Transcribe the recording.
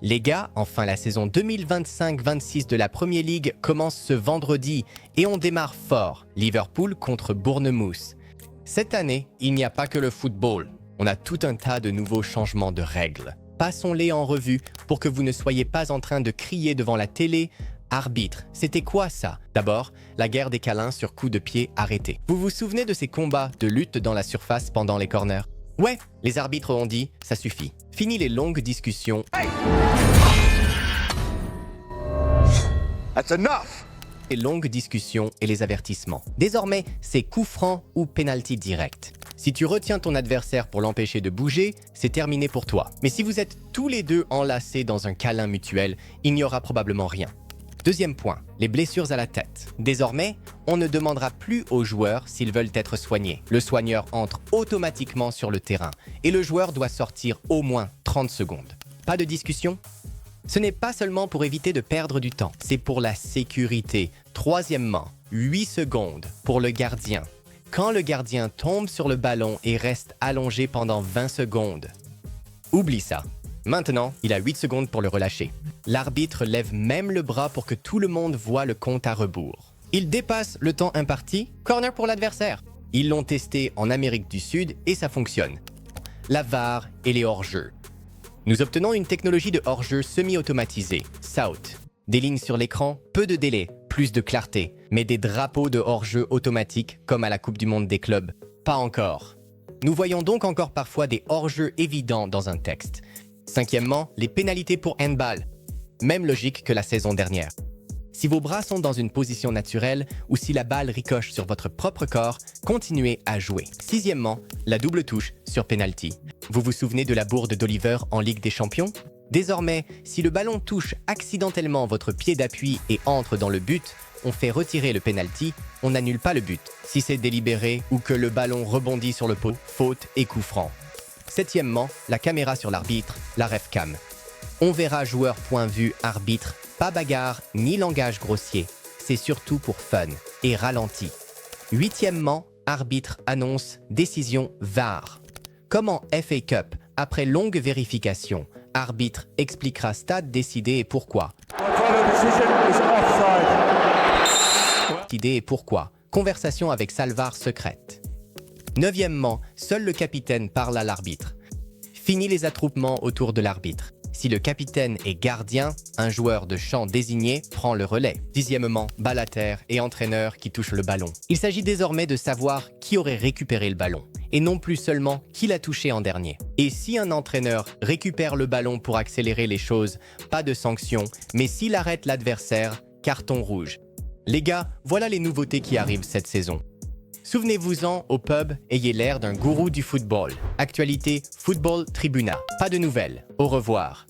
Les gars, enfin la saison 2025-26 de la Premier League commence ce vendredi et on démarre fort, Liverpool contre Bournemouth. Cette année, il n'y a pas que le football, on a tout un tas de nouveaux changements de règles. Passons-les en revue pour que vous ne soyez pas en train de crier devant la télé « Arbitre, c'était quoi ça ?» D'abord, la guerre des câlins sur coup de pied arrêté. Vous vous souvenez de ces combats de lutte dans la surface pendant les corners? Ouais, les arbitres ont dit « ça suffit ». Fini les longues discussions. Hey! That's enough! Les longues discussions et les avertissements. Désormais, c'est coup franc ou pénalty direct. Si tu retiens ton adversaire pour l'empêcher de bouger, c'est terminé pour toi. Mais si vous êtes tous les deux enlacés dans un câlin mutuel, il n'y aura probablement rien. Deuxième point, les blessures à la tête. Désormais, on ne demandera plus aux joueurs s'ils veulent être soignés. Le soigneur entre automatiquement sur le terrain et le joueur doit sortir au moins 30 secondes. Pas de discussion? Ce n'est pas seulement pour éviter de perdre du temps, c'est pour la sécurité. Troisièmement, 8 secondes pour le gardien. Quand le gardien tombe sur le ballon et reste allongé pendant 20 secondes. Oublie ça. Maintenant, il a 8 secondes pour le relâcher. L'arbitre lève même le bras pour que tout le monde voit le compte à rebours. Il dépasse le temps imparti, corner pour l'adversaire. Ils l'ont testé en Amérique du Sud et ça fonctionne. La VAR et les hors-jeux. Nous obtenons une technologie de hors-jeu semi-automatisée, SOUT. Des lignes sur l'écran, peu de délai, plus de clarté, mais des drapeaux de hors-jeu automatiques comme à la Coupe du Monde des clubs. Pas encore. Nous voyons donc encore parfois des hors-jeux évidents dans un texte. Cinquièmement, les pénalités pour handball. Même logique que la saison dernière. Si vos bras sont dans une position naturelle ou si la balle ricoche sur votre propre corps, continuez à jouer. Sixièmement, la double touche sur penalty. Vous vous souvenez de la bourde d'Oliver en Ligue des Champions? Désormais, si le ballon touche accidentellement votre pied d'appui et entre dans le but, on fait retirer le penalty, on n'annule pas le but. Si c'est délibéré ou que le ballon rebondit sur le pot, faute et coup franc. Septièmement, la caméra sur l'arbitre, la ref cam. On verra joueur point vue arbitre, pas bagarre ni langage grossier. C'est surtout pour fun et ralenti. Huitièmement, arbitre annonce décision VAR. Comme en FA Cup, après longue vérification, arbitre expliquera stade décidé et pourquoi. Décidé et pourquoi. Conversation avec Salvar secrète. Neuvièmement, seul le capitaine parle à l'arbitre. Fini les attroupements autour de l'arbitre. Si le capitaine est gardien, un joueur de champ désigné prend le relais. Dixièmement, balle à terre et entraîneur qui touche le ballon. Il s'agit désormais de savoir qui aurait récupéré le ballon, et non plus seulement qui l'a touché en dernier. Et si un entraîneur récupère le ballon pour accélérer les choses, pas de sanction, mais s'il arrête l'adversaire, carton rouge. Les gars, voilà les nouveautés qui arrivent cette saison. Souvenez-vous-en, au pub, ayez l'air d'un gourou du football. Actualité, football, tribuna. Pas de nouvelles. Au revoir.